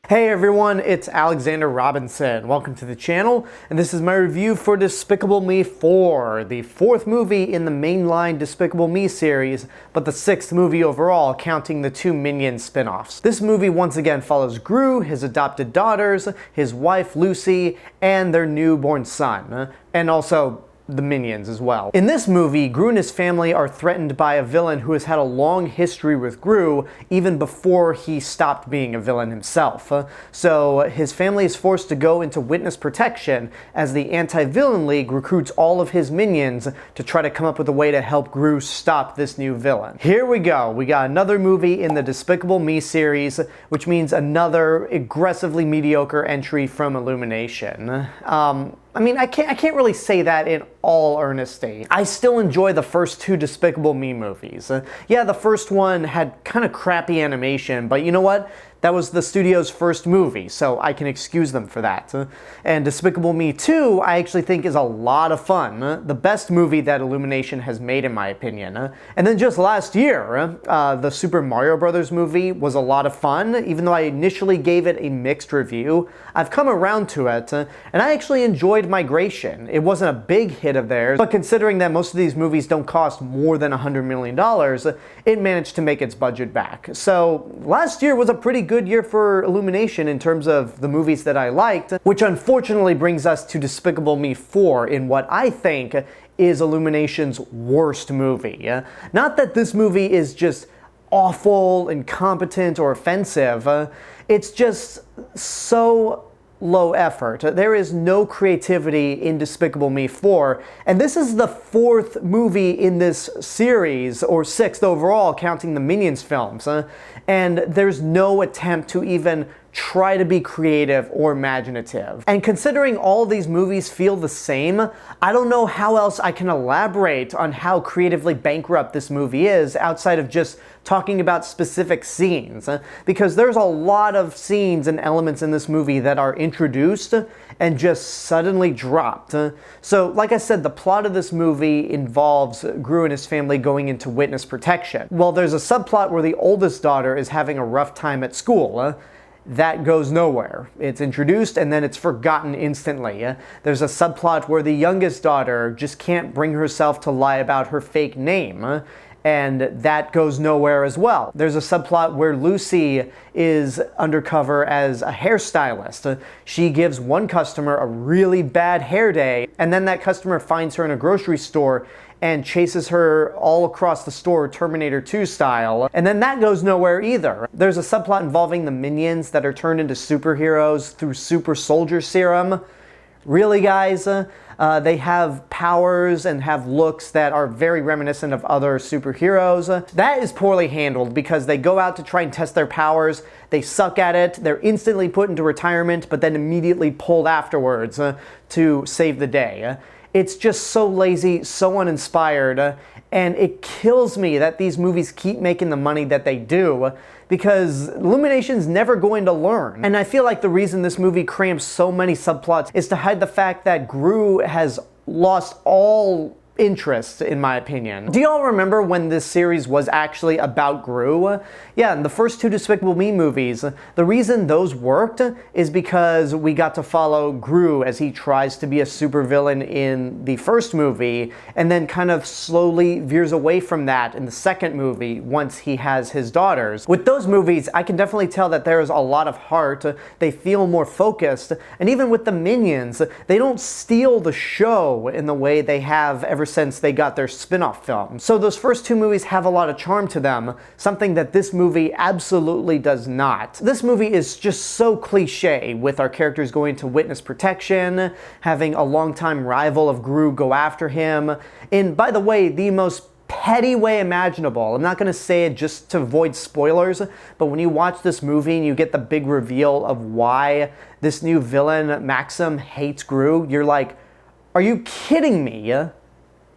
Hey everyone, it's Alexander Robinson. Welcome to the channel, and this is my review for Despicable Me 4, the fourth movie in the mainline Despicable Me series, but the sixth movie overall, counting the two Minions spin-offs. This movie once again follows Gru, his adopted daughters, his wife Lucy, and their newborn son, and also the Minions as well. In this movie, Gru and his family are threatened by a villain who has had a long history with Gru even before he stopped being a villain himself. So his family is forced to go into witness protection as the Anti-Villain League recruits all of his minions to try to come up with a way to help Gru stop this new villain. Here we go. We got another movie in the Despicable Me series, which means another aggressively mediocre entry from Illumination. I can't really say that in all earnesty. I still enjoy the first two Despicable Me movies. Yeah, the first one had kind of crappy animation, but you know what? That was the studio's first movie, so I can excuse them for that. And Despicable Me 2, I actually think is a lot of fun. The best movie that Illumination has made, in my opinion. And then just last year, the Super Mario Bros. Movie was a lot of fun, even though I initially gave it a mixed review. I've come around to it, and I actually enjoyed Migration. It wasn't a big hit of theirs, but considering that most of these movies don't cost more than $100 million, it managed to make its budget back. So last year was a pretty good year for Illumination in terms of the movies that I liked, which unfortunately brings us to Despicable Me 4 in what I think is Illumination's worst movie. Not that this movie is just awful, incompetent, or offensive. It's just so low effort. There is no creativity in Despicable Me 4, and this is the fourth movie in this series, or sixth overall, counting the Minions films, and there's no attempt to even try to be creative or imaginative. And considering all these movies feel the same, I don't know how else I can elaborate on how creatively bankrupt this movie is outside of just talking about specific scenes, because there's a lot of scenes and elements in this movie that are introduced and just suddenly dropped. So like I said, the plot of this movie involves Gru and his family going into witness protection. Well, there's a subplot where the oldest daughter is having a rough time at school. That goes nowhere. It's introduced and then it's forgotten instantly. There's a subplot where the youngest daughter just can't bring herself to lie about her fake name, and that goes nowhere as well. There's a subplot where Lucy is undercover as a hairstylist. She gives one customer a really bad hair day, and then that customer finds her in a grocery store and chases her all across the store, Terminator 2 style, and then that goes nowhere either. There's a subplot involving the Minions that are turned into superheroes through super soldier serum. Really, guys? They have powers and have looks that are very reminiscent of other superheroes. That is poorly handled because they go out to try and test their powers, they suck at it, they're instantly put into retirement, but then immediately pulled afterwards to save the day. It's just so lazy, so uninspired, and it kills me that these movies keep making the money that they do, because Illumination's never going to learn. And I feel like the reason this movie crams so many subplots is to hide the fact that Gru has lost all interest, in my opinion. Do y'all remember when this series was actually about Gru? Yeah, in the first two Despicable Me movies, the reason those worked is because we got to follow Gru as he tries to be a supervillain in the first movie, and then kind of slowly veers away from that in the second movie once he has his daughters. With those movies, I can definitely tell that there is a lot of heart, they feel more focused, and even with the Minions, they don't steal the show in the way they have ever since they got their spin-off film. So those first two movies have a lot of charm to them, something that this movie absolutely does not. This movie is just so cliche, with our characters going to witness protection, having a longtime rival of Gru go after him, in, by the way, the most petty way imaginable. I'm not going to say it just to avoid spoilers, but when you watch this movie and you get the big reveal of why this new villain, Maxim, hates Gru, you're like, are you kidding me?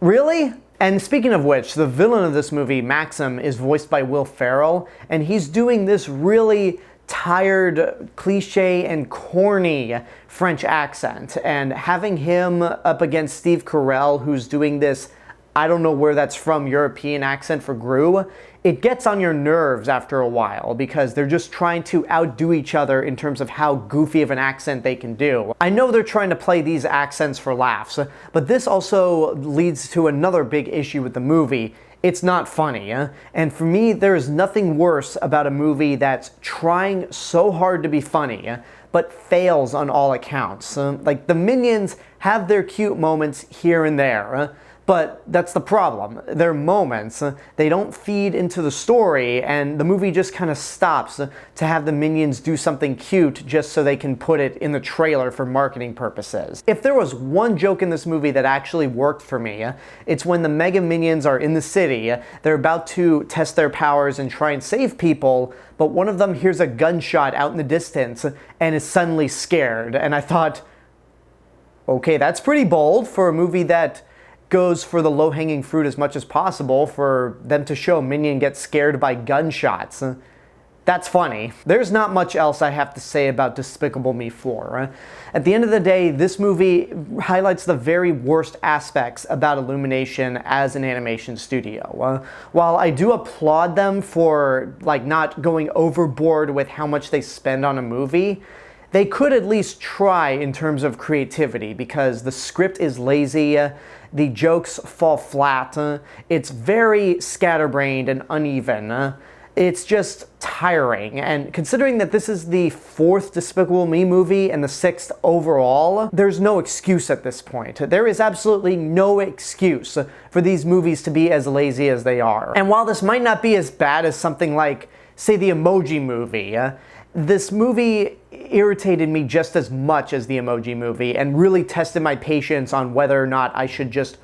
Really? And speaking of which, the villain of this movie, Maxim, is voiced by Will Ferrell, and he's doing this really tired, cliche, and corny French accent. And having him up against Steve Carell, who's doing this I don't know where that's from, European accent for Gru, it gets on your nerves after a while because they're just trying to outdo each other in terms of how goofy of an accent they can do. I know they're trying to play these accents for laughs, but this also leads to another big issue with the movie. It's not funny, and for me, there is nothing worse about a movie that's trying so hard to be funny, but fails on all accounts. Like, the Minions have their cute moments here and there, but that's the problem. They're moments. They don't feed into the story, and the movie just kind of stops to have the Minions do something cute just so they can put it in the trailer for marketing purposes. If there was one joke in this movie that actually worked for me, it's when the Mega Minions are in the city, they're about to test their powers and try and save people, but one of them hears a gunshot out in the distance and is suddenly scared. And I thought, okay, that's pretty bold for a movie that goes for the low-hanging fruit as much as possible, for them to show Minion get scared by gunshots. That's funny. There's not much else I have to say about Despicable Me 4. At the end of the day, this movie highlights the very worst aspects about Illumination as an animation studio. While I do applaud them for not going overboard with how much they spend on a movie, they could at least try in terms of creativity, because the script is lazy, the jokes fall flat, it's very scatterbrained and uneven. It's just tiring, and considering that this is the 4th Despicable Me movie and the 6th overall, there's no excuse at this point. There is absolutely no excuse for these movies to be as lazy as they are. And while this might not be as bad as something like, say, the Emoji Movie, this movie irritated me just as much as the Emoji Movie and really tested my patience on whether or not I should just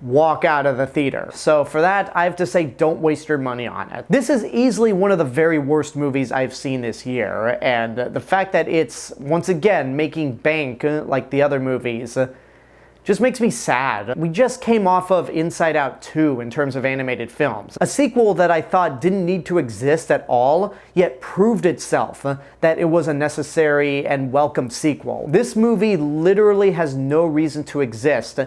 walk out of the theater. So for that, I have to say, don't waste your money on it. This is easily one of the very worst movies I've seen this year, and the fact that it's, once again, making bank like the other movies just makes me sad. We just came off of Inside Out 2 in terms of animated films. A sequel that I thought didn't need to exist at all, yet proved itself that it was a necessary and welcome sequel. This movie literally has no reason to exist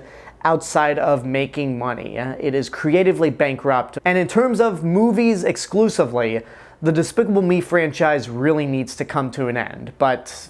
outside of making money. It is creatively bankrupt. And in terms of movies exclusively, the Despicable Me franchise really needs to come to an end. But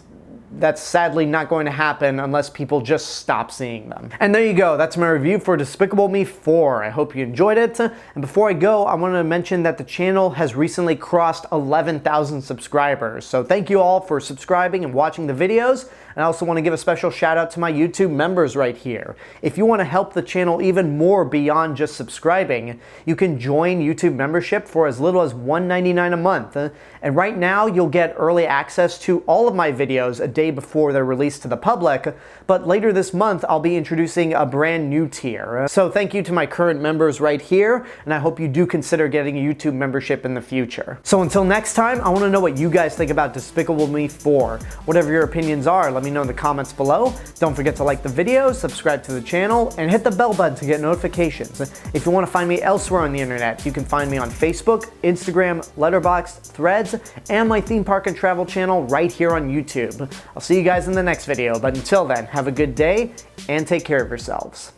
that's sadly not going to happen unless people just stop seeing them. And there you go, that's my review for Despicable Me 4. I hope you enjoyed it. And before I go, I wanted to mention that the channel has recently crossed 11,000 subscribers. So thank you all for subscribing and watching the videos. And I also want to give a special shout out to my YouTube members right here. If you want to help the channel even more beyond just subscribing, you can join YouTube membership for as little as $1.99 a month. And right now, you'll get early access to all of my videos a day before they're released to the public, but later this month, I'll be introducing a brand new tier. So thank you to my current members right here, and I hope you do consider getting a YouTube membership in the future. So until next time, I want to know what you guys think about Despicable Me 4. Whatever your opinions are, let me know in the comments below. Don't forget to like the video, subscribe to the channel, and hit the bell button to get notifications. If you want to find me elsewhere on the internet, you can find me on Facebook, Instagram, Letterboxd, Threads, and my theme park and travel channel right here on YouTube. I'll see you guys in the next video, but until then, have a good day and take care of yourselves.